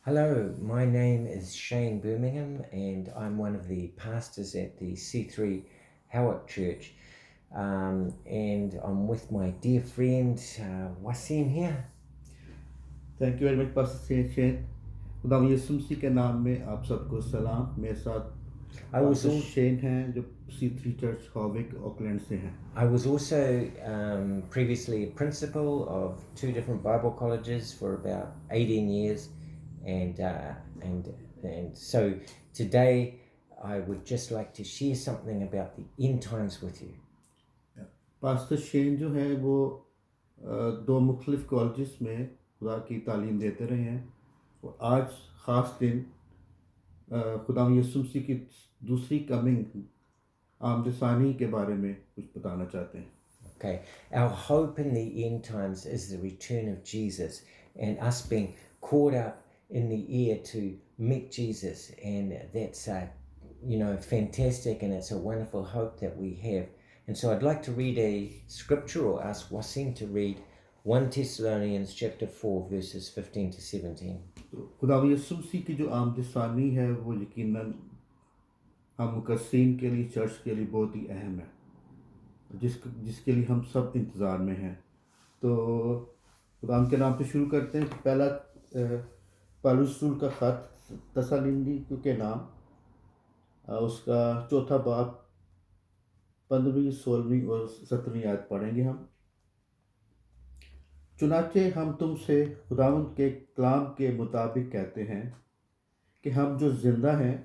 Hello, my name is Shane Birmingham, and I'm one of the pastors at the C3 Howick Church. And I'm with my dear friend Wasim here. Thank you very much pastor Shane. खुदा यीशु मसीह के नाम में आप सबको सलाम। मेरे साथ I was pastor al- Shane हैं जो C3 चर्च हॉविक ऑकलैंड से हैं। I was also previously a principal of two different Bible colleges for about 18 years, and uh, and and so today I would just like to share something about the end times with you. Pastor Shane जो है वो दो मुख्तलिफ colleges में खुदा की तालीम देते रहे हैं और आज ख़ास दिन खुदा यीशु मसीह की दूसरी कमिंग आमदसानी के बारे में कुछ बताना चाहते हैं। Okay, our hope in the end times is the return of Jesus and us being caught up in the air to meet Jesus, and that's fantastic, and it's a wonderful hope that we have. And so I'd like to read a scripture, or ask Wasim to read 1 Thessalonians chapter 4 verses 15 to 17. तो खुदा यीशु मसीह की जो आमदसानी है वो यकीनन हम मुकस्सीन के लिए, चर्च के लिए बहुत ही अहम है, जिसके लिए हम सब इंतज़ार में हैं। तो खुदा के नाम से शुरू करते हैं। पहला पौलुस रसूल का ख़त तसल्लुनीकियों के नाम, उसका चौथा बाब 15वीं 16वीं और 17वीं आयत पढ़ेंगे हम। चुनाचे हम तुमसे खुदावंद के कलाम के मुताबिक कहते हैं कि हम जो जिंदा हैं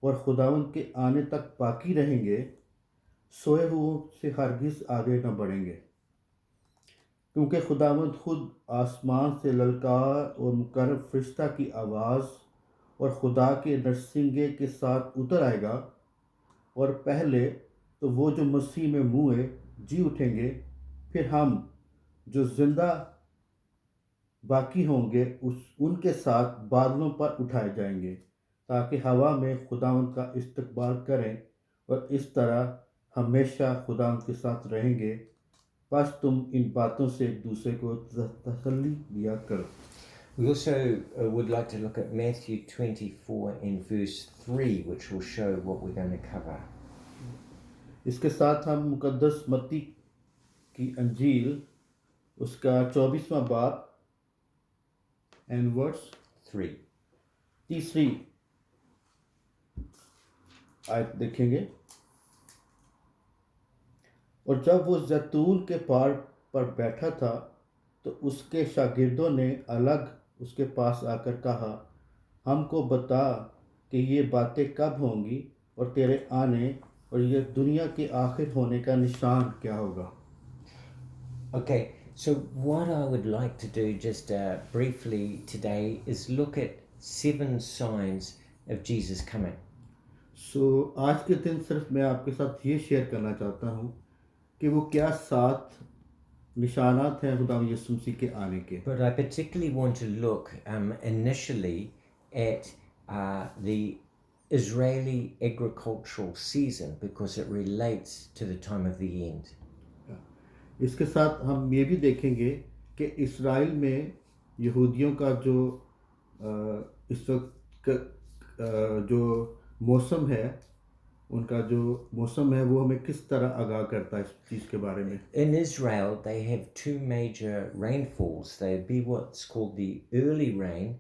और खुदावंद के आने तक बाकी रहेंगे, सोए हुओं से हरगिज़ आगे न बढ़ेंगे, क्योंकि खुदावंद खुद आसमान से ललकार और मुकर्रब फरिश्ता की आवाज़ और खुदा के नरसिंगे के साथ उतर आएगा, और पहले तो वो जो मसीह में मुए जी उठेंगे, फिर हम जो जिंदा बाकी होंगे उनके साथ बादलों पर उठाए जाएंगे, ताकि हवा में खुदावंद का इस्तकबाल करें, और इस तरह हमेशा खुदावंद के साथ रहेंगे। बस तुम इन बातों से एक दूसरे को तसल्ली दिया करो। We also would like to look at Matthew 24 and verse 3, which will show what we're going to cover. इसके साथ हम मुकद्दस मत्ती की अंजील, उसका 24वां बाब एंड वर्स 3. तीसरी आयत देखेंगे। और जब वो जैतून के पहाड़ पर बैठा था, तो उसके शागिर्दों ने अलग उसके पास आकर कहा, हमको बता कि ये बातें कब होंगी, और तेरे आने और ये दुनिया के आखिर होने का निशान क्या होगा। Okay, so what I would like to do just briefly today is look at 7 signs of Jesus coming. आज के दिन सिर्फ मैं आपके साथ ये शेयर करना चाहता हूँ कि वो क्या 7 निशानात हैं खुदा यीशु मसीह के आने के। But I particularly want to look initially at the Israeli agricultural season, because it relates to the time of the end. इसके साथ हम ये भी देखेंगे कि इस्राएल में यहूदियों का जो इस वक्त जो मौसम है, उनका जो मौसम है वो हमें किस तरह आगाह करता है इस चीज़ के बारे में। In Israel, they have two major rainfalls. There'd be what's called the early rain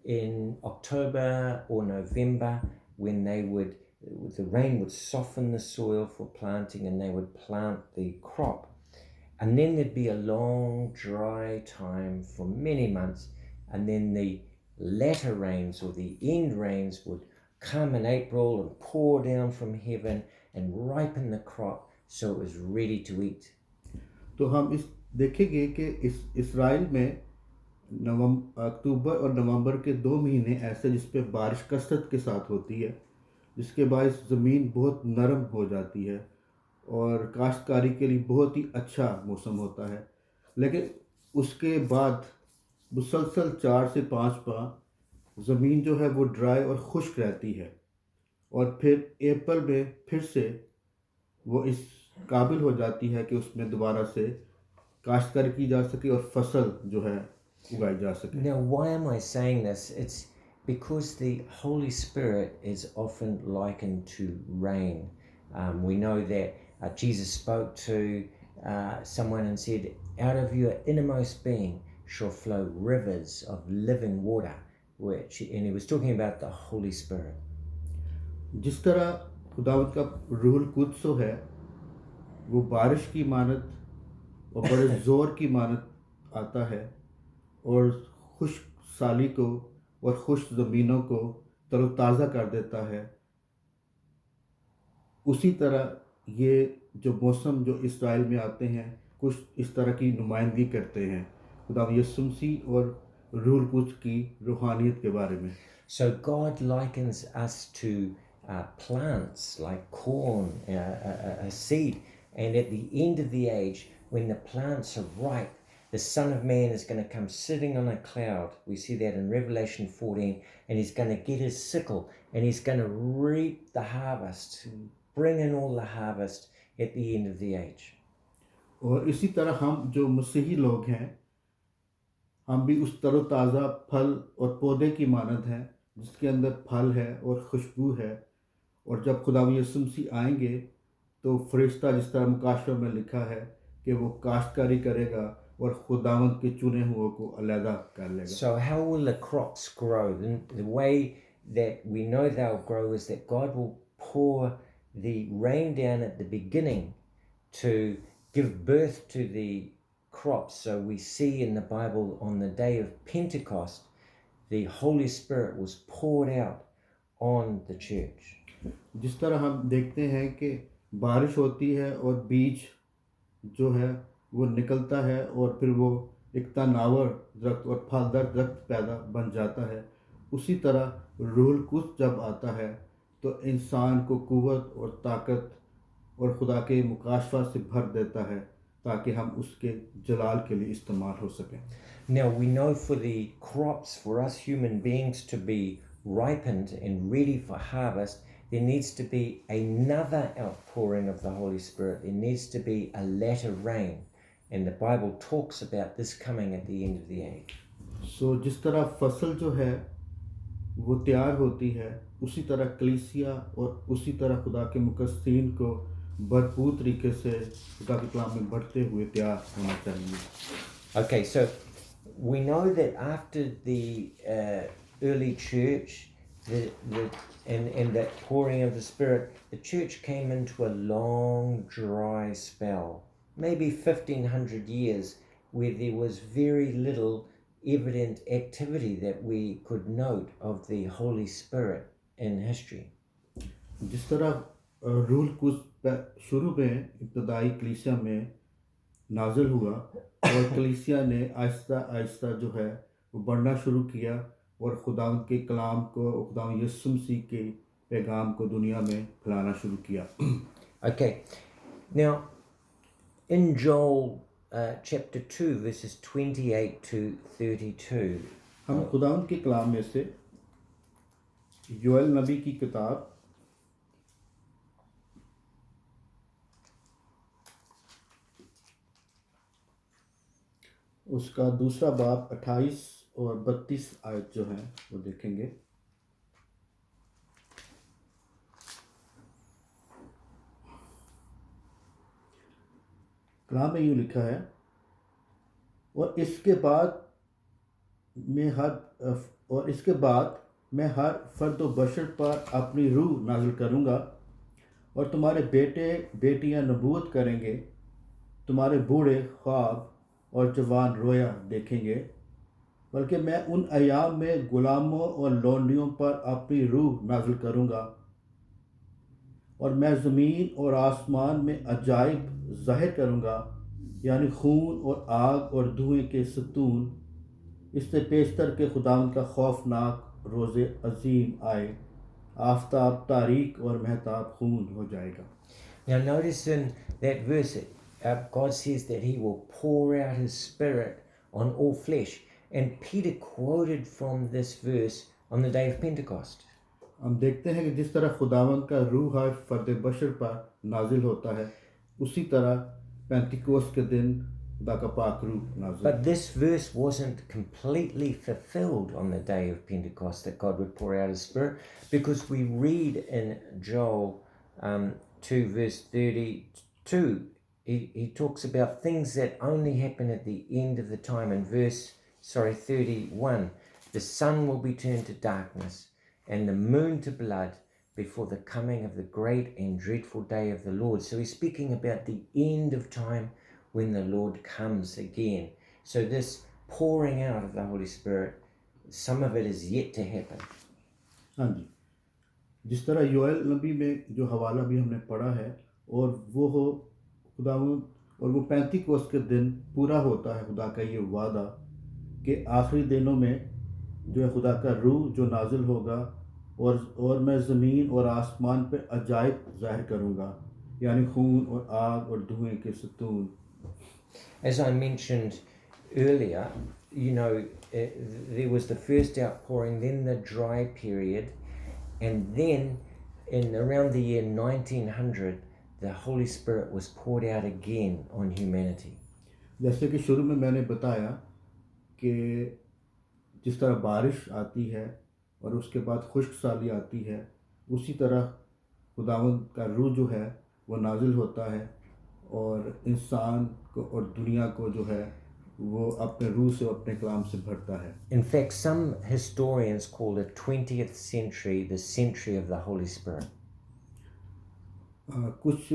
in October or November, when the rain would soften the soil for planting, and they would plant the crop. And then there'd be a long dry time for many months, and then the latter rains, or the end rains, would come in April and pour down from heaven and ripen the crop so it was ready to eat. तो हम इस देखेंगे कि Israel में अक्टूबर और नवंबर के 2 महीने ऐसे जिस पे बारिश कसरत के साथ होती है, जिसके बायस ज़मीन बहुत नरम हो जाती है और काश्तकारी के लिए बहुत ही अच्छा मौसम होता है। लेकिन उसके बाद मुसलसल 4 से 5 माह ज़मीन जो है वो ड्राई और खुश्क रहती है, और फिर अप्रैल में फिर से वो इस काबिल हो जाती है कि उसमें दोबारा से काश्तकारी की जा सके और फसल जो है उगाई जा सके। Now, why am I saying this? because the Holy Spirit is often likened to rain. We know that Jesus spoke to someone and said, out of your innermost being shall flow rivers of living water, and he was talking about the Holy Spirit. जिस तरह खुदावंद का रूहुल Quds है वो बारिश की मानत और बड़े ज़ोर की मानत आता है और खुश्क साली को और खुश्क ज़मीनों को तरोताज़ा कर देता है, उसी तरह ये जो मौसम जो इस्राएल में आते हैं कुछ इस तरह की नुमाइंदगी करते हैं खुदा यीशु मसीह और रूहुल कुद्स की रूहानियत के बारे में. So God likens us to plants like corn, a seed, and at the end of the age, when the plants are ripe, the Son of Man is going to come sitting on a cloud. We see that in Revelation 14, and he's going to get his sickle and he's going to reap the harvest, bring in all the harvest at the end of the age. और इसी तरह हम जो मसीही लोग हैं हम भी उस तरोताज़ा फल और पौधे की मानद हैं जिसके अंदर फल है और खुशबू है, और जब खुदा यीशु मसीह आएंगे तो फरिश्ता जिस तरह मुकाशवा में लिखा है कि वो काश्तकारी करेगा और खुदावंद के चुने हुओं को अलहदा कर लेगा. So how will the crops grow? The way that we know they'll grow is that God will pour the rain down at the beginning to give birth to the crops. So we see in the Bible on the day of Pentecost, the Holy Spirit was poured out on the church. जिस तरह हम देखते हैं कि बारिश होती है और बीज जो है वो निकलता है और फिर वो एक तनावर दरख्त और फलदार दरख्त पैदा बन जाता है, उसी तरह रूहुल कुद्स जब आता है तो इंसान को कुव्वत और ताकत और खुदा के मुकाशवा से भर देता है ताकि हम उसके जलाल के लिए इस्तेमाल हो सकें. Now we know for the crops, for us human beings to be ripened and ready for harvest, there needs to be another outpouring of the Holy Spirit. There needs to be a latter rain. And the Bible talks about this coming at the end of the age. So जिस तरह फसल जो है वो तैयार होती है, उसी तरह कलीसिया और उसी तरह खुदा के मुकस्सीन को भरपूर तरीके से खुदा के कलाम में बढ़ते हुए तैयार होना चाहिए. Okay, so we know that after the early church, and that pouring of the Spirit, the church came into a long dry spell, maybe 1500 years, where there was very little evident activity that we could note of the Holy Spirit in history. जिस तरह रूहुल Quds शुरू में इब्तदाई कलीसिया में नाज़िल हुआ और कलीसिया ने आहिस्ता आहिस्ता जो है वो बढ़ना शुरू किया और खुदावंद के कलाम को, खुदावंद यीशु मसीह के पैगाम को दुनिया में फैलाना शुरू किया. Okay, now in Joel chapter 2 verses 28 to 32, हम खुदावंद के कलाम में से योएल नबी की किताब उसका दूसरा बाब 28 और 32 आयत जो है वो देखेंगे. कलाम में यूँ लिखा है, और इसके बाद मैं हर फर्द व बशर पर अपनी रूह नाज़िल करूँगा और तुम्हारे बेटे बेटियां नबूवत करेंगे, तुम्हारे बूढ़े ख्वाब और जवान रोया देखेंगे, बल्कि मैं उन अयाम में गुलामों और लौंडियों पर अपनी रूह नाज़िल करूँगा और मैं ज़मीन और आसमान में अजाइब ज़ाहिर करूँगा, यानी खून और आग और धुएँ के सतून, इससे पेशतर के खुदावंद का खौफनाक रोज़े अजीम आए, आफताब तारीक और महताब खून हो जाएगा. Now notice in that verse, God says that he will pour out his Spirit on all flesh. And Peter quoted from this verse on the day of Pentecost. हम देखते हैं कि जिस तरह खुदावंद का रूह फर्द बशर पर नाजिल होता है, उसी तरह पेंतिकोस्त के दिन खुदा का पाक रूह नाज़िल। But this verse wasn't completely fulfilled on the day of Pentecost, that God would pour out his Spirit, because we read in Joel 2 verse 32, he talks about things that only happen at the end of the time. In 31, the sun will be turned to darkness and the moon to blood before the coming of the great and dreadful day of the Lord. So he's speaking about the end of time when the Lord comes again. So this pouring out of the Holy Spirit, some of it is yet to happen. हाँ जी, जिस तरह योएल नबी में जो हवाला भी हमने पढ़ा है, और वो हो खुदावंद, और वो 35 के दिन पूरा होता है खुदा का ये वादा कि आखिरी दिनों में जो है खुदा का रूह जो नाजिल होगा, और मैं ज़मीन और आसमान पे अजायब ज़ाहिर करूँगा, यानी खून और आग और धुएं के सतून। As I mentioned earlier, there was the first outpouring, then the dry period, and then in around the year 1900, the Holy Spirit was poured out again on humanity. जैसे कि शुरू में मैंने बताया कि जिस तरह बारिश आती है और उसके बाद खुश्क साली आती है, उसी तरह खुदावंद का रूह जो है वो नाजिल होता है और इंसान को और दुनिया को जो है वो अपने रूह से, अपने कलाम से भरता है। In fact, some historians call the 20th century the century of the Holy Spirit. कुछ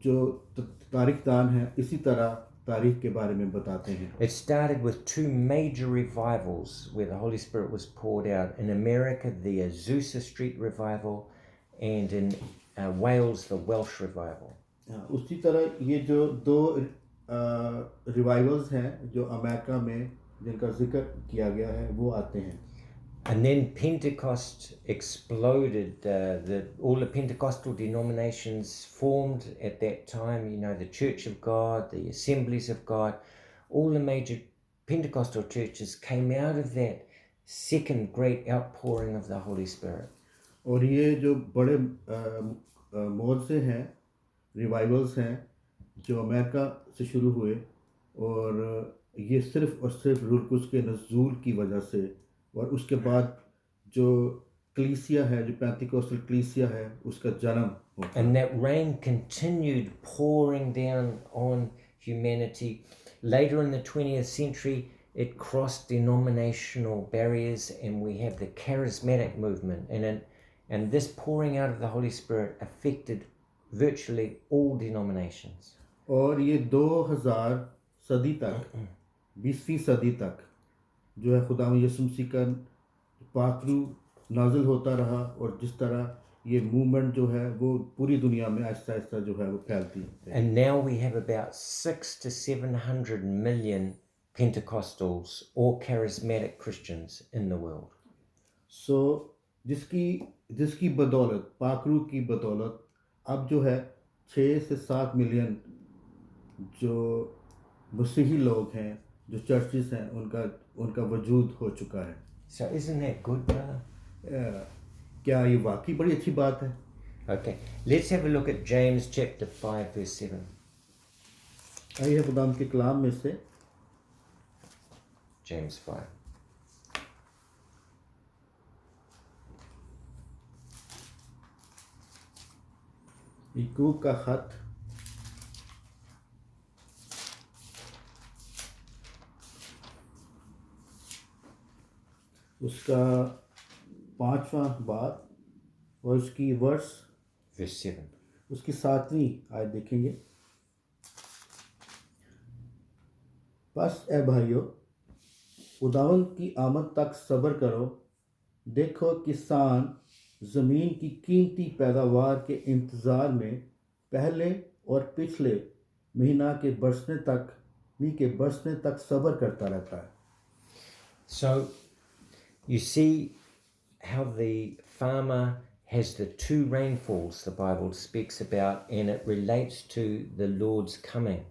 जो तारीखदान हैं इसी तरह तारीख के बारे में बताते हैं। It started with two major revivals where the Holy Spirit was poured out. In America, the Azusa Street revival, and in Wales, the Welsh revival. उसी तरह ये जो दो रिवाइवल्स हैं जो अमेरिका में जिनका जिक्र किया गया है वो आते हैं। And then Pentecost exploded. All the Pentecostal denominations formed at that time. The Church of God, the Assemblies of God, all the major Pentecostal churches came out of that second great outpouring of the Holy Spirit. और ये जो बड़े मोर्चे हैं, revivals हैं जो America से शुरू हुए, और ये सिर्फ और सिर्फ रूह कुद्स के नज़ूल की वजह से, और उसके बाद जो कलीसिया है, जो पेंटिकोस्टल कलीसिया है, उसका जन्म होता है। And that rain continued pouring down on humanity. Later in the 20th century, it crossed denominational barriers, and we have the charismatic movement. And this pouring out of the Holy Spirit affected virtually all denominations. और ये 2000 सदी तक, 20वीं सदी तक जो है खुदा यीशु मसीह का पाक रूह नाजिल होता रहा, और जिस तरह ये मूवमेंट जो है वो पूरी दुनिया में आहिस्ता आहिस्ता जो है वो फैलती है। And now we have about 600 to 700 million Pentecostals or charismatic Christians in the world. So जिसकी बदौलत, पाक रूह की बदौलत, अब जो है 6 से 7 मिलियन जो मसीही लोग हैं, जो चर्चेस हैं, उनका वजूद हो चुका है। So isn't that good, brother? क्या ये वाकई बड़ी अच्छी बात है? Okay, let's have a look at James chapter 5 verse 7. आइए खुदाम के कलाम में से James 5. याकूब का खत उसका 5वां बाब और उसकी वर्स Verse 7. उसकी 7वीं आयत देखेंगे। बस ए भाइयों, खुदावंद की आमद तक सब्र करो। देखो किसान ज़मीन की कीमती पैदावार के इंतज़ार में पहले और पिछले मीह के बरसने तक सब्र करता रहता है। So you see how the farmer has the two rainfalls the Bible speaks about, and it relates to the Lord's coming.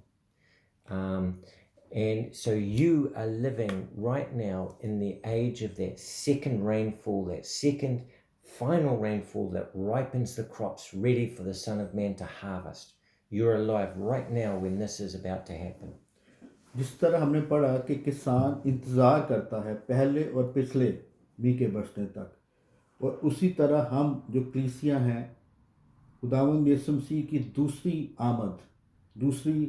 And so you are living right now in the age of that second rainfall, that second final rainfall that ripens the crops ready for the Son of Man to harvest. You're alive right now when this is about to happen. जिस तरह हमने पढ़ा कि किसान इंतज़ार करता है पहले और पिछले मी के बरसने तक, और उसी तरह हम जो कलीसियाँ हैं, खुदावंद यीशु मसीह की दूसरी आमद, दूसरी,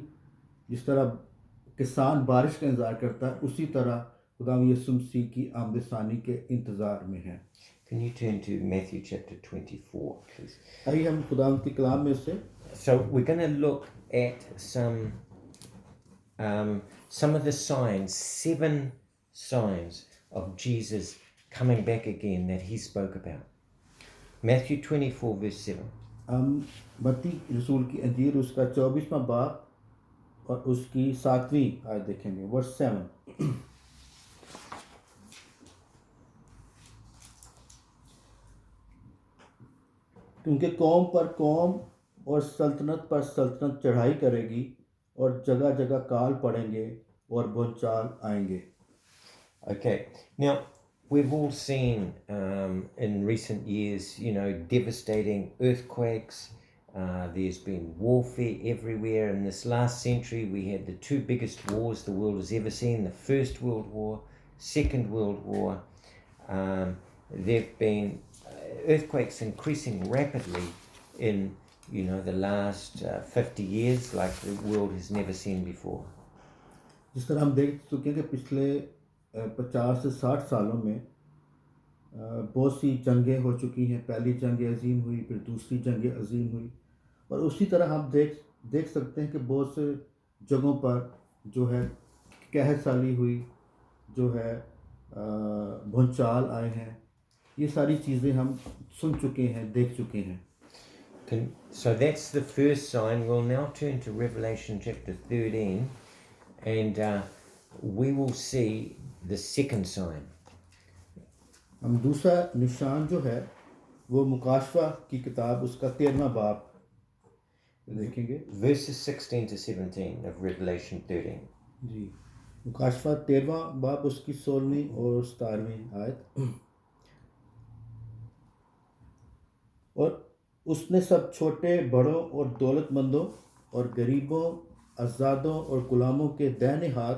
जिस तरह किसान बारिश का इंतज़ार करता है, उसी तरह खुदावंद यीशु मसीह की आमद सानी के इंतज़ार में है। Can you turn to Matthew chapter 24, please? आइए हम खुदावंद के कलाम में से So we're going to look at some of the signs, 7 signs of Jesus coming back again that he spoke about. Matthew 24 verse 7. हम मत्ती रसूल की अंजील उसका 24वां बाब और उसकी 7वीं आयत देखेंगे, वर्स 7। क्योंकि कौम पर कौम और सल्तनत पर सल्तनत चढ़ाई करेगी और जगह जगह काल पड़ेंगे और भूचाल आएंगे। Okay, now we've all seen in recent years, devastating earthquakes. There's been warfare everywhere. In this last century, we had the 2 biggest wars the world has ever seen: the First World War, Second World War. There've been earthquakes increasing rapidly in, the last 50 years, like the world has never seen before. जिस तरह हम देख चुके हैं कि पिछले 50 से 60 सालों में बहुत सी जंगें हो चुकी हैं। पहली जंग अजीम हुई, फिर दूसरी जंग अजीम हुई, और उसी तरह हम देख सकते हैं कि बहुत से जगहों पर जो है कहर साली हुई, जो है भूचाल आए हैं। ये सारी चीज़ें हम सुन चुके हैं, देख चुके हैं। So that's the first sign. We'll now turn to Revelation chapter 13 and we will see the second sign. हम दूसरा निशान जो है वो मुकाशवा की किताब उसका 13वां बाब देखेंगे, Verses 16 to 17 of Revelation 13. जी, मुकाशवा 13वां बाब उसकी 16वीं और 17वीं आयत। और उसने सब छोटे बड़ों और दौलतमंदों और गरीबों, आज़ादों और गुलामों के दाहिने हाथ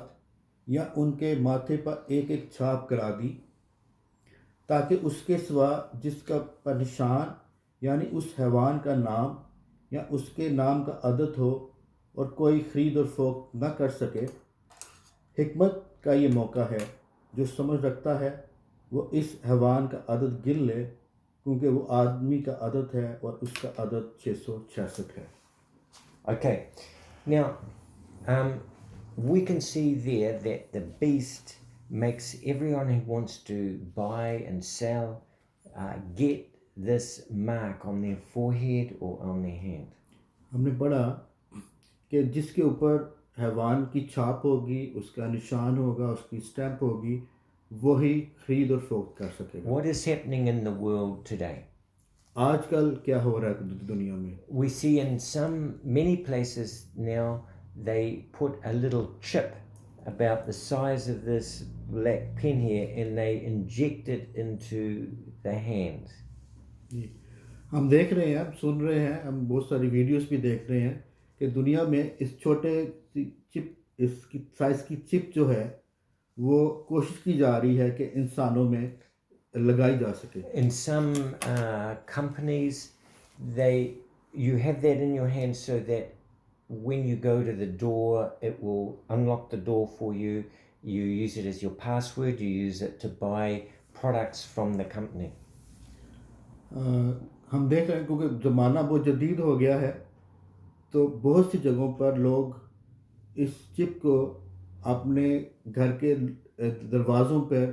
या उनके माथे पर एक एक छाप करा दी, ताकि उसके सिवा जिसका पर निशान यानी उस हैवान का नाम या उसके नाम का अदद हो और कोई ख़रीद और फरोख्त न कर सके। हिकमत का ये मौका है, जो समझ रखता है वो इस हैवान का अदद गिन ले, क्योंकि वो आदमी का अदद है और उसका अदद 666 है। Okay, now we can see there that the beast makes everyone who wants to buy and sell get this mark on their forehead or on their hand. हमने पढ़ा कि जिसके ऊपर हैवान की छाप होगी, उसका निशान होगा, उसकी स्टैंप होगी, वही खरीद और फरोख्त कर सकेगा। What is happening in the world today? आजकल क्या हो रहा है दुनिया में? We see in many places now they put a little chip about the size of this black pen here and they inject it into the hands. जी, हम देख रहे हैं, हम सुन रहे हैं, हम बहुत सारी वीडियोस भी देख रहे हैं कि दुनिया में इस छोटे चिप, इसकी साइज की चिप जो है वो कोशिश की जा रही है कि इंसानों में लगाई जा सके। In some companies, you have that in your hand so that when you go to the door, it will unlock the door for you. You use it as your password. You use it to buy products from the company. हम देख रहे हैं क्योंकि ज़माना बहुत जदीद हो गया है, तो बहुत सी जगहों पर लोग इस चिप को अपने घर के दरवाज़ों पर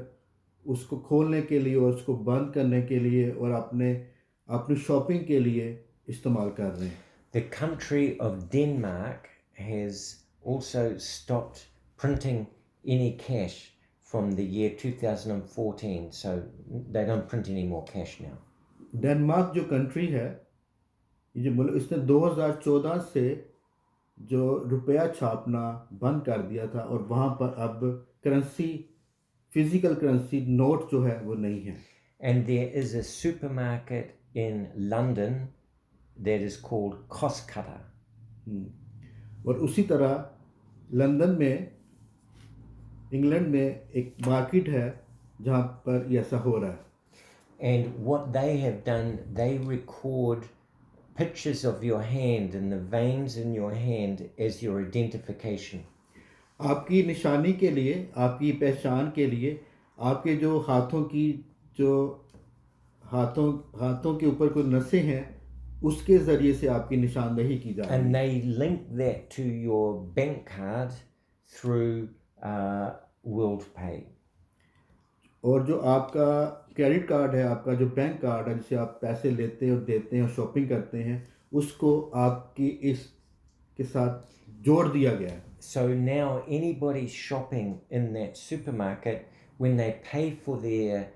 उसको खोलने के लिए और उसको बंद करने के लिए और अपनी शॉपिंग के लिए इस्तेमाल कर रहे हैं। The country of Denmark has also stopped printing any cash from the year 2014, so they don't print any more cash now. Denmark जो कंट्री है, ये जो मुल्क, इसने 2014 से जो रुपया छापना बंद कर दिया था और वहाँ पर अब करेंसी, फिजिकल करेंसी नोट जो है वो नहीं है। And there is a supermarket in London that is called Costcutter. और उसी तरह लंदन में इंग्लैंड में एक मार्केट है जहाँ पर ये ऐसा हो रहा है। And what they have done, they record pictures of your hand and the veins in your hand as your identification. आपकी निशानी के लिए, आपकी पहचान के लिए, आपके जो हाथों की जो हाथों हाथों के ऊपर कोई नसें हैं उसके ज़रिए से आपकी निशानदेही की जा रही And है। they link that to your bank card through WorldPay. और जो आपका क्रेडिट कार्ड है, आपका जो बैंक कार्ड है जिसे आप पैसे लेते और देते हैं और शॉपिंग करते हैं, उसको आपकी इस के साथ जोड़ दिया गया है। So now anybody shopping in that supermarket, when they pay for their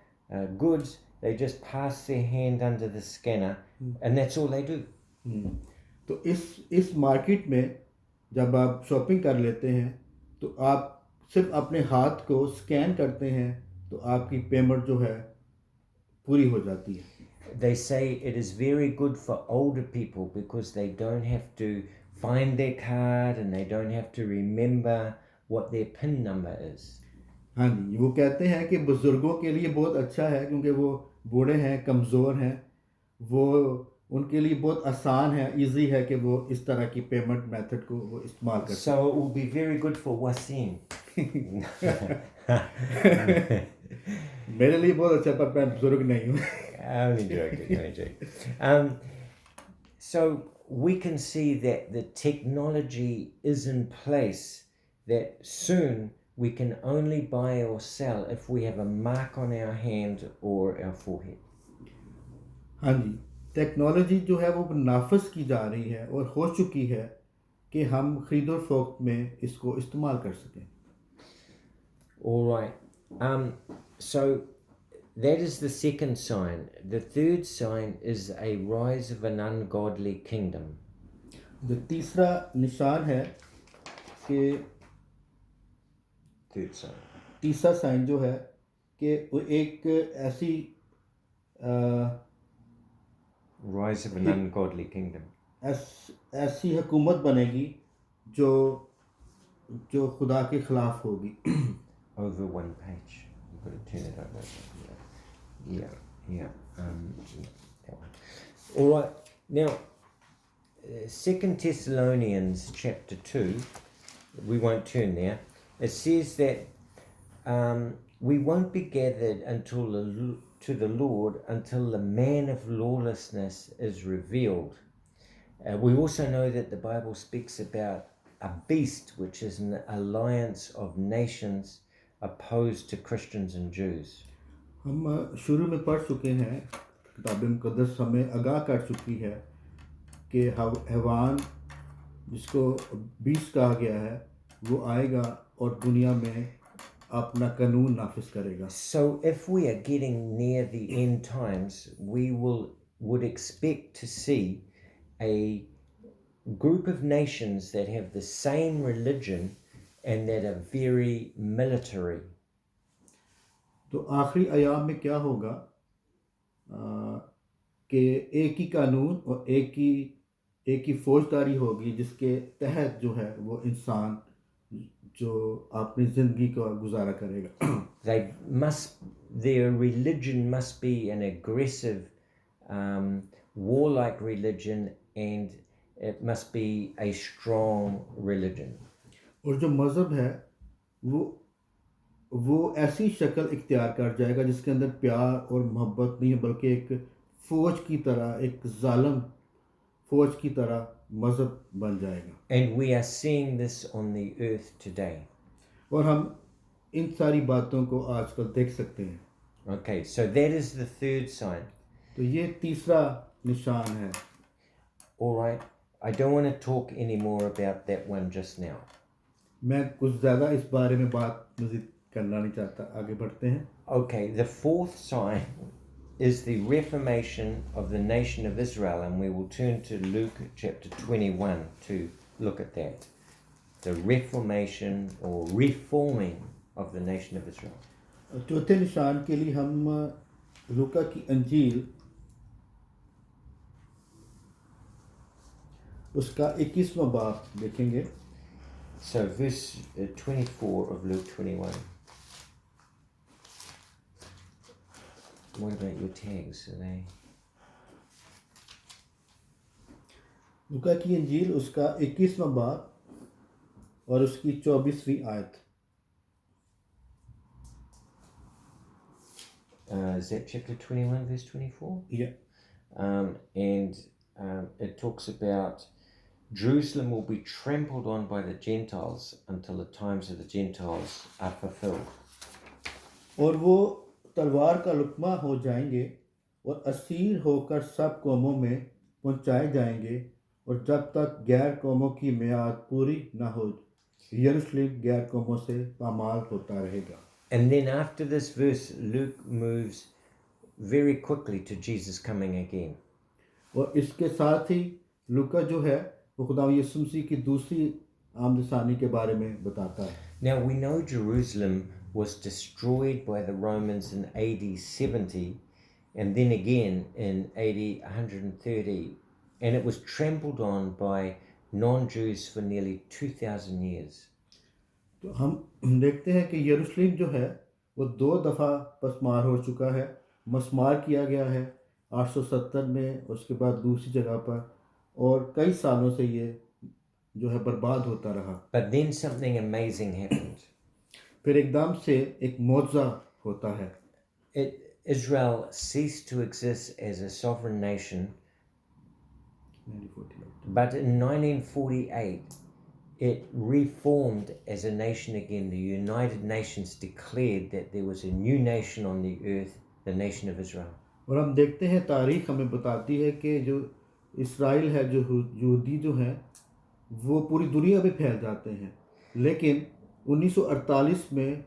goods, they just pass their hand under the scanner, and that's all they do. तो इस मार्केट में जब आप शॉपिंग कर लेते हैं तो आप सिर्फ अपने हाथ को स्कैन करते हैं तो आपकी पेमेंट जो है पूरी हो जाती है। They say it is very good for older people because they don't have to find their card and they don't have to remember what their PIN number is. हाँ जी, वो कहते हैं कि बुज़ुर्गों के लिए बहुत अच्छा है क्योंकि वो बूढ़े हैं, कमज़ोर हैं, वो उनके लिए बहुत आसान है, इजी है कि वो इस तरह की पेमेंट मेथड को वो इस्तेमाल कर So it will be very good for Wasim. मेरे लिए बहुत अच्छा, पर मैं बुजुर्ग नहीं हूँ। Only joking, only joking. So we can see that the technology is in place that soon we can only buy or sell if we have a mark on our hand or our forehead. हाँ जी, technology जो है वो नाफज की जा रही है और हो चुकी है कि हम खरीदो फरोख्त में इसको इस्तेमाल कर सकें। All right. So that is the second sign. The third sign is a rise of an ungodly kingdom. जो तीसरा निशान है कि Third sign. तीसरा साइन जो है कि वो एक ऐसी Rise of an ungodly kingdom. ऐसी हुकूमत बनेगी जो जो खुदा के खिलाफ होगी। Over one page. You've got to turn it over. Yeah. That one. All right. Now, 2 Thessalonians chapter 2, we won't turn there. It says that we won't be gathered to the Lord until the man of lawlessness is revealed. We also know that the Bible speaks about a beast, which is an alliance of nations opposed to Christians and Jews. हम शुरू में पढ़ चुके हैं, किताब मुक़द्दस हमें आगाह कर चुकी है कि हैवान जिसको बीस्ट कहा गया है वो आएगा और दुनिया में अपना कानून नाफिज करेगा। So if we are getting near the end times, we would expect to see a group of nations that have the same religion and that are very military. तो आखिरी अयाम में क्या होगा कि एक ही कानून और एक ही फौजदारी होगी जिसके तहत जो है वो इंसान जो अपनी ज़िंदगी का गुजारा करेगा। Their religion must be an aggressive, warlike religion, and it must be a strong religion. और जो मज़हब है वो ऐसी शक्ल इख्तियार कर जाएगा जिसके अंदर प्यार और मोहब्बत नहीं है बल्कि एक फ़ौज की तरह, एक ज़ालिम फ़ौज की तरह मज़हब बन जाएगा। And we are seeing this on the earth today. और हम इन सारी बातों को आजकल देख सकते हैं। Okay, so that is the third sign. तो ये तीसरा निशान है। All right, I don't want to talk any more about that one just now. मैं कुछ ज़्यादा इस बारे में बात मज़ीद करना नहीं चाहता, आगे बढ़ते हैं। Okay, the fourth sign is the reformation of the nation of Israel, and we will turn to Luke chapter 21 to look at that. The reformation or reforming of the nation of Israel. चौथे निशान के लिए हम लूका की अंजील उसका 21वां बाब देखेंगे। So verse 24 of Luke 21. What about your tags? Are they? लूका की इंजील उसका 21वां बाब और उसकी 24वीं आयत। Is that chapter 21 verse 24? Yeah. And it talks about Jerusalem will be trampled on by the Gentiles until the times of the Gentiles are fulfilled. और वो तलवार का लुकमा हो जाएंगे और असीर होकर सब कौमों में पहुंचाए जाएंगे, और जब तक गैर कौमों की मियाद पूरी न हो यरूशलेम गैर कौमों से पामाल होता रहेगा। And then after this verse, Luke moves very quickly to Jesus coming again. और इसके साथ ही लूका जो है वो खुदा यीशु मसीह की दूसरी आमदसानी के बारे में बताता है। Now we know Jerusalem was destroyed by the Romans in AD 70 and then again in AD 130, and it was trampled on by non-Jews for nearly 2,000 years. तो हम देखते हैं कि यरूशलेम जो है वो 2 दफ़ा पसमार हो चुका है, मसमार किया गया है 870 में, उसके बाद दूसरी जगह पर, और कई सालों से ये जो है बर्बाद होता रहा। But then something amazing happened. फिर एकदम से एक मौजज़ा होता है। Israel ceased to exist as a sovereign nation, 1948 but in 1948 it reformed as a nation again. The United Nations declared that there was a new nation on the earth, the nation of Israel. और हम देखते हैं तारीख हमें बताती है कि जो इसराइल है, जो यहूदी जो हैं वो पूरी दुनिया में फैल जाते हैं, लेकिन 1948 में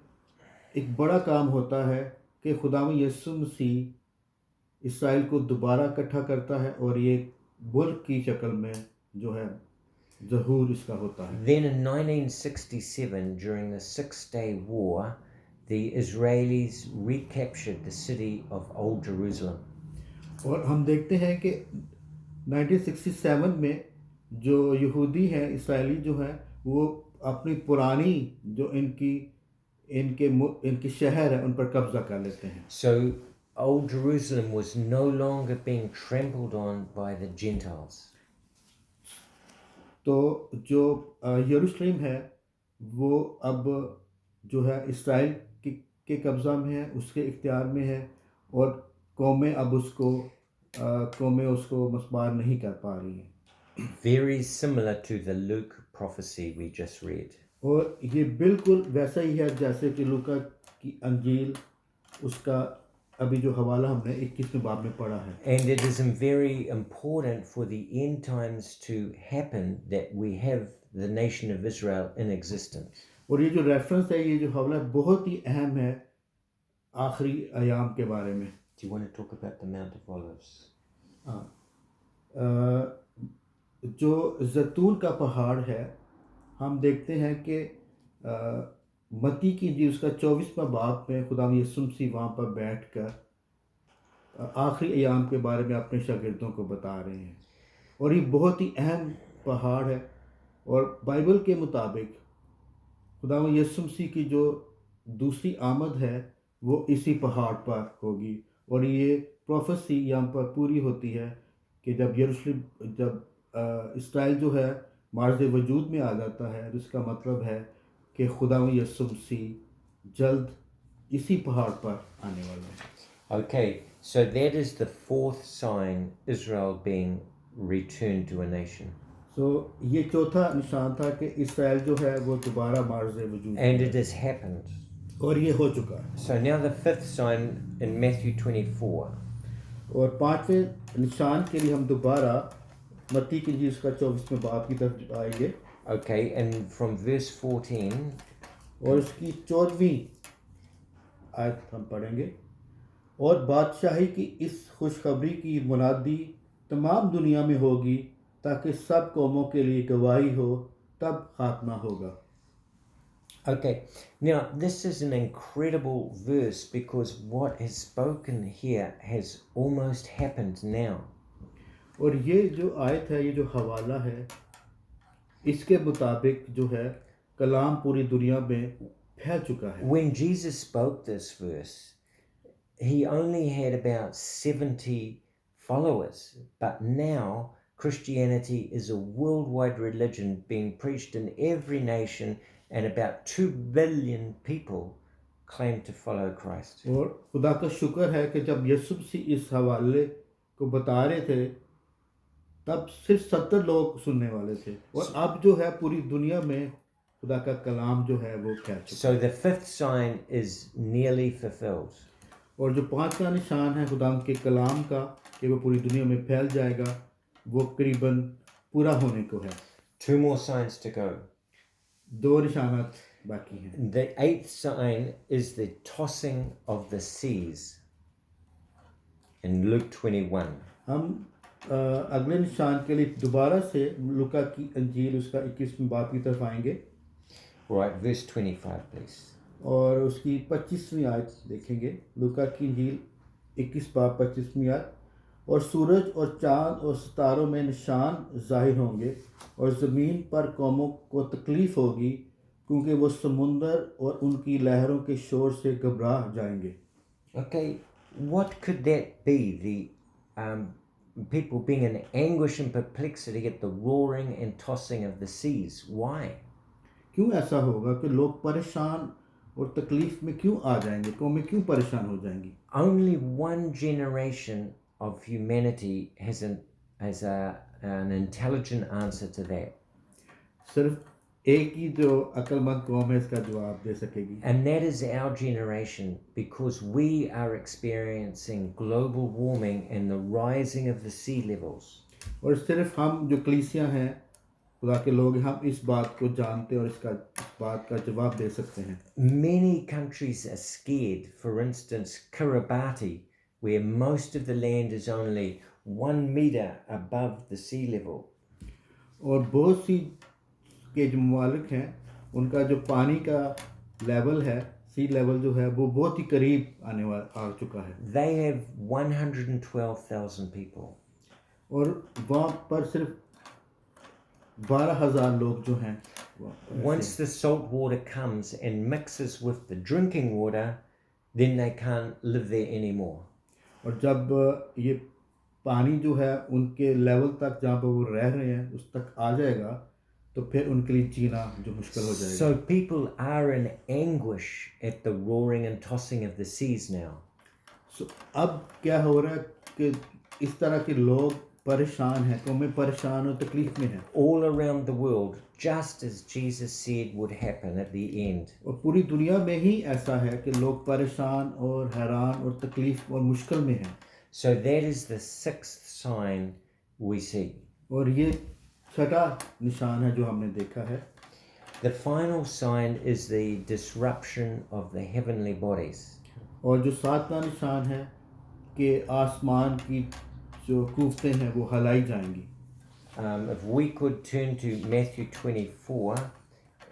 एक बड़ा काम होता है कि खुदावंद यीशु मसीह इसराइल को दोबारा इकट्ठा करता है और ये मुल्क की शक्ल में जो है ज़हूर इसका होता है। Then in 1967, during the Six-Day War, the Israelis recaptured the city of Old Jerusalem. और हम देखते हैं कि 1967 में जो यहूदी हैं, इसराइली जो हैं, वो अपनी पुरानी जो इनके शहर है उन पर कब्जा कर लेते हैं। So Old Jerusalem was no longer being trampled on by the Gentiles. तो जो यरूशलेम है वो अब जो है इसराइल के कब्जा में है, उसके इख्तियार में है, और कौमें अब उसको मस्मार नहीं कर पा रही हैं। Very similar to the Luke prophecy we just read. और ये बिल्कुल वैसा ही है जैसे कि लूका की अंजील उसका अभी जो हवाला हमने 21वें बाब में पढ़ा है। And it is very important for the end times to happen that we have the nation of Israel in existence. और ये जो रेफरेंस है, ये जो हवाला है, बहुत ही अहम है आखिरी अयाम के बारे में। Do you want to talk about the Mount of Olives? जो जैतून का पहाड़ है, हम देखते हैं कि मत्ती की इंजील उसका 24वां बाब में खुदावंद यीशु मसीह वहाँ पर बैठकर आखिरी अयाम के बारे में अपने शागिर्दों को बता रहे हैं, और ये बहुत ही अहम पहाड़ है। और बाइबल के मुताबिक खुदावंद यीशु मसीह की जो दूसरी आमद है वो इसी पहाड़ पर होगी, और ये प्रोफेसी यहाँ पर पूरी होती है कि जब इसराइल जो है मार्ज़ वजूद में आ जाता है, जिसका मतलब है कि खुदावंद यीशु मसीह जल्द इसी पहाड़ पर आने वाला है। Okay, so that is the fourth sign, Israel being returned to a nation. So ये चौथा निशान था कि इसराइल जो है वो दोबारा मार्ज़ वजूद, And it has happened. और ये हो चुका है। So now the fifth sign in Matthew 24. और पांचवें निशान के लिए हम दोबारा मत्ती की इंजील उसका 24वें बाब की तरफ आएंगे। Okay, and from verse 14, और उसकी 14वीं आयत हम पढ़ेंगे। और बादशाही की इस खुशखबरी की मुनादी तमाम दुनिया में होगी ताकि सब कौमों के लिए गवाही हो, तब खात्मा होगा। okay, now this is an incredible verse because what is spoken here has almost happened now. और ये जो आयत है, ये जो हवाला है, इसके मुताबिक जो है कलाम पूरी दुनिया में फैल चुका है। When Jesus spoke this verse, he only had about 70 followers, but now Christianity is a worldwide religion being preached in every nation, and about 2 billion people claim to follow Christ. और खुदा का शुक्र है कि जब यीशु मसीह इस हवाले को बता रहे थे तब सिर्फ 70 लोग सुनने वाले थे, और अब जो है पूरी दुनिया में खुदा का कलाम जो है वो फैल चुका So the fifth sign is nearly fulfilled. है। और जो पांचवा निशान है खुदा के कलाम का कि वो पूरी दुनिया में फैल जाएगा, वो करीबन पूरा होने को है। 2 more signs to go. 2 निशानात बाकी हैं। The eighth sign is the tossing of the seas in Luke 21. हम अगले निशान के लिए दोबारा से लूका की अंजील उसका 21वें बाब की तरफ आएंगे, Right, verse 25, please. और उसकी 25वीं आयत देखेंगे। लूका की अंजील 21 बाब 25वीं आयत। और सूरज और चांद और सितारों में निशान जाहिर होंगे, और ज़मीन पर कौमों को तकलीफ़ होगी, क्योंकि वो समुंदर और उनकी लहरों के शोर से घबरा जाएंगे। Okay, what could that be? The people being in anguish and perplexity at the roaring and tossing of the seas. Why? क्यों ऐसा होगा कि लोग परेशान और तकलीफ में क्यों आ जाएंगे, कौमें क्यों परेशान हो जाएंगी? Only one generation of humanity has an intelligent answer to that. सिर्फ एक ही जो अक्लमंद कौम है इसका जवाब दे सकेगी, And that is our generation, because we are experiencing global warming and the rising of the sea levels. और सिर्फ हम जो कलीसियां हैं खुदा के लोग, हम इस बात को जानते हैं और इस बात का जवाब दे सकते हैं। Many countries are scared. For instance, Kiribati, where most of the land is only 1 meter above the sea level. और बहुत सी के जो ममालिक हैं उनका जो पानी का लेवल है, सी लेवल जो है वो बहुत ही करीब आ चुका है, They have 112,000 people. और वहाँ पर सिर्फ 12,000 लोग जो हैं Once the salt water comes and mixes with the drinking water, then they can't live there anymore. और जब ये पानी जो है उनके लेवल तक जहाँ पर वो रह रहे हैं उस तक आ जाएगा तो फिर उनके लिए जीना जो मुश्किल हो जाएगा। So people are in anguish at the roaring and tossing of the seas now. So, अब क्या हो रहा है कि इस तरह के लोग परेशान हैं, कौमें परेशान और तकलीफ में हैं। All around the world, just as Jesus said would happen at the end. और पूरी दुनिया में ही ऐसा है कि लोग परेशान और हैरान और तकलीफ और मुश्किल में हैं। So that is the sixth sign we see. और ये छठा निशान है जो हमने देखा है। The final sign is the disruption of the heavenly bodies. और जो सातवां निशान है कि आसमान की जो कूफतें हैं वो हलाई जाएंगी। If we could turn to Matthew 24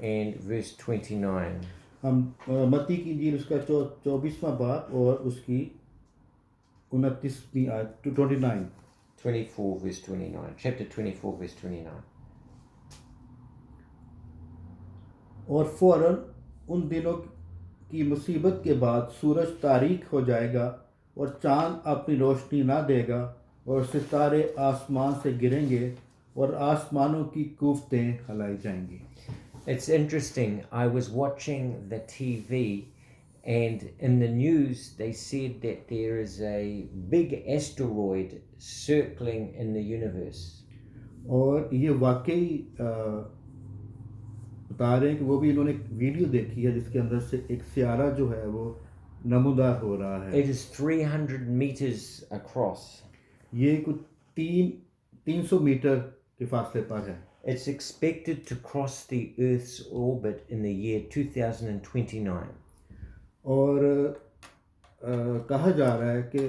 and verse 29. हम मत्ती की इंजील उसका 24वां बाब और उसकी 29वीं आयत 29। 24 verse 29. Chapter 24 verse 29. और फौरन उन दिनों की मुसीबत के बाद सूरज तारीक हो जाएगा और चांद अपनी रोशनी ना देगा और सितारे आसमान से गिरेंगे और आसमानों की कूफतें हलाई जाएंगी। It's interesting. I was watching the TV, and in the news they said that there is a big asteroid circling in the universe. और ये वाकई बता रहे हैं कि वो भी इन्होंने एक वीडियो देखी है जिसके अंदर से एक सियारा जो है वो नमूदार हो रहा है। It is 300 meters across. ये कुछ 300 मीटर के फासले पर है। It's expected to cross the Earth's orbit in the year 2029. और कहा जा रहा है कि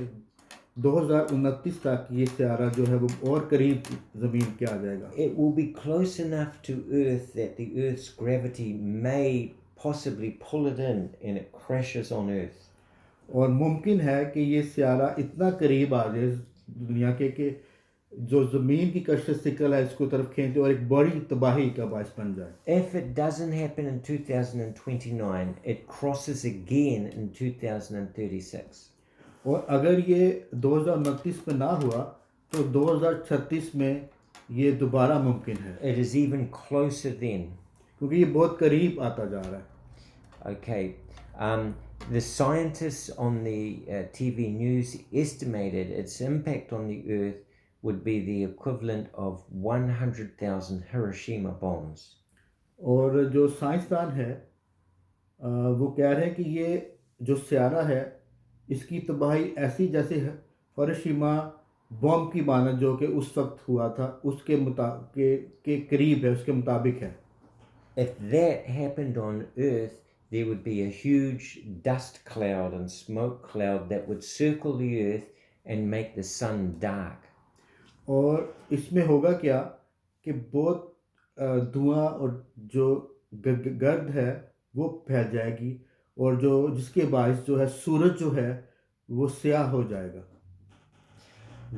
2029 तक ये सियारा जो है वो और करीब ज़मीन के आ जाएगा। It will be close enough to Earth that the Earth's gravity may possibly pull it in and it crashes on Earth. और मुमकिन है कि ये सियारा इतना करीब आ जाए दुनिया के कि जो ज़मीन की कशिश सिकल है इसको तरफ खींचे और एक बड़ी तबाही का बायस बन जाए। If it doesn't happen in 2029, it crosses again in 2036. और अगर ये 2029 में ना हुआ तो 2036 में ये दोबारा मुमकिन है, It is even closer then. क्योंकि ये बहुत करीब आता जा रहा है। Okay. The scientists on the TV news estimated its impact on the Earth would be the equivalent of 100,000 Hiroshima bombs. और जो साइंसदान है वो कह रहे हैं कि ये जो स्यारा है इसकी तबाही ऐसी जैसे हिरोशिमा बॉम्ब की मानद जो कि उस वक्त हुआ था उसके के करीब है, उसके मुताबिक है। If that happened on Earth, there would be a huge dust cloud and smoke cloud that would circle the Earth and make the sun dark. और इसमें होगा क्या कि बहुत धुआं और जो गर्द है वो फैल जाएगी और जो जिसके बायस जो है सूरज जो है वो स्याह हो जाएगा।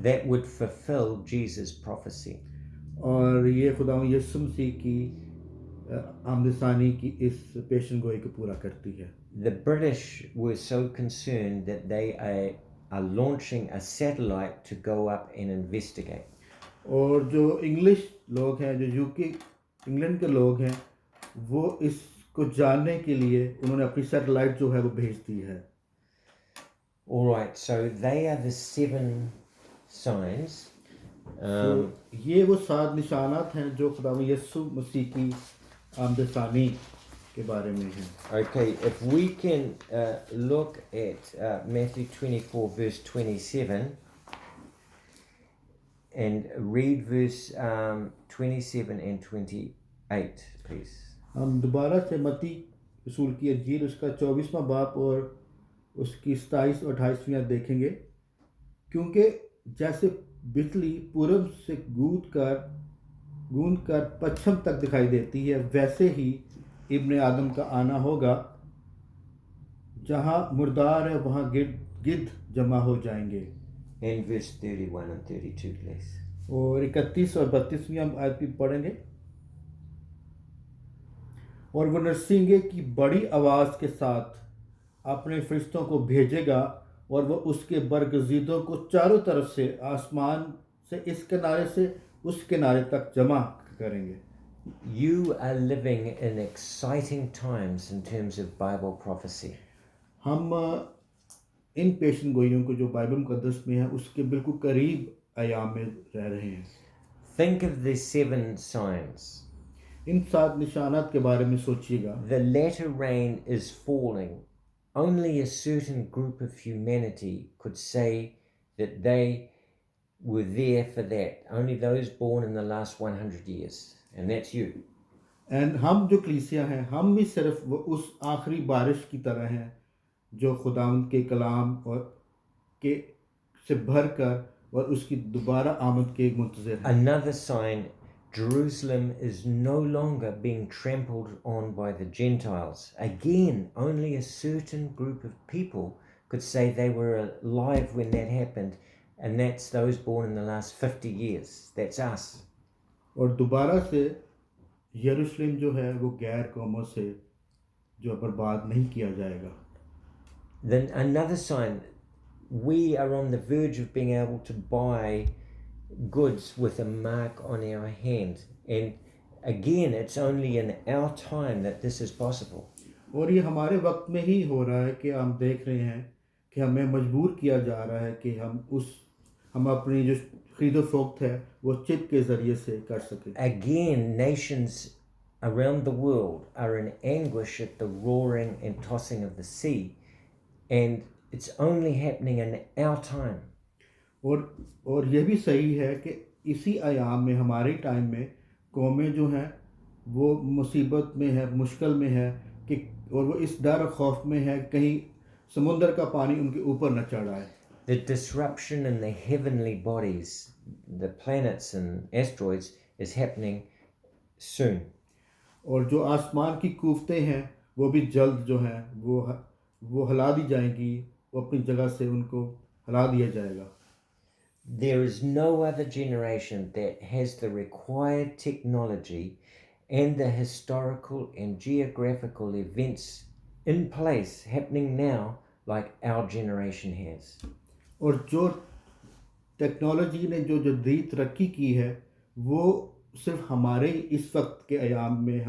That would fulfill Jesus' prophecy. और ये खुदा यीशु मसीह की आमदसानी की इस पेशन गोई को पूरा करती है। The British were so concerned that they are launching a satellite to go up and investigate. और जो इंग्लिश लोग हैं, जो यूके इंग्लैंड के लोग हैं, वो इसको जानने के लिए उन्होंने अपनी सैटेलाइट जो है वो भेज दी है। All right, so they are the 7 signs. ये वो 7 निशानात हैं जो खुदा यीशु मसीह की आमदसानी के बारे में हैं। Okay, if we can look at Matthew 24 verse 27 and read verse 27 and 28, please. हम दोबारा से मत्ती रसूल की अंजील उसका 24वां बाब और उसकी 27 और 28 देखेंगे। क्योंकि जैसे बिजली पूरब से गूंज कर पश्चिम तक दिखाई देती है, वैसे ही इब्ने आदम का आना होगा। जहाँ मुर्दार है वहाँ गिद्ध जमा हो जाएंगे। And verse 31 and 32, please. और 31 और 32वीं हम आयत भी पढ़ेंगे। और वो नरसिंगे की बड़ी आवाज़ के साथ अपने फरिश्तों को भेजेगा और वो उसके बरगजीदों को चारों तरफ से आसमान से इस किनारे से उस किनारे तक जमा करेंगे। You are living in exciting times in terms of Bible prophecy. हम इन पेशन गोइयों को जो बाइबल मुकद्दस में है उसके बिल्कुल करीब अयाम में रह रहे हैं। Think of the 7 signs. इन 7 निशानात के बारे में सोचिएगा। The latter rain is falling. Only a certain group of humanity could say that they were there for that. Only those born in the last 100 years. And that's you. And हम जो कलीसिया हैं हम भी सिर्फ वो उस आखिरी बारिश की तरह हैं जो खुदावंद के कलाम और के से भर कर और उसकी दोबारा आमद के मुंतज़िर हैं। Another sign, Jerusalem is no longer being trampled on by the Gentiles. Again, only a certain group of people could say they were alive when that happened, and that's those born in the last 50 years. That's us. और दोबारा से यरूशलेम जो है वो गैर कौमों से जो बर्बाद नहीं किया जाएगा। Then another sign, we are on the verge of being able to buy goods with a mark on our hand, and again it's only in our time that this is possible. और ये हमारे वक्त में ही हो रहा है कि हम देख रहे हैं कि हमें मजबूर किया जा रहा है कि हम अपनी जो खरीदो फरोख्त है वो चिप के ज़रिए से कर सकें। Again, nations around the world are in anguish at the roaring and tossing of the sea, and it's only happening in our time. और ये भी सही है कि इसी आयाम में हमारे टाइम में कौमें जो हैं वो मुसीबत में है, मुश्किल में है कि और वो इस डर और खौफ में है कहीं समुद्र का पानी उनके ऊपर न चढ़ आए। The disruption in the heavenly bodies, the planets and asteroids, is happening soon. और जो आसमान की कूफतें हैं वो भी जल्द जो हैं वो हिला दी जाएंगी, वो अपनी जगह से उनको हिला दिया जाएगा। There is no other generation that has the required technology and the historical and geographical events in place happening now like our generation has. और जो टेक्नोलॉजी ने जो जो नई तरक्की की है वो सिर्फ हमारे इस वक्त के अयाम में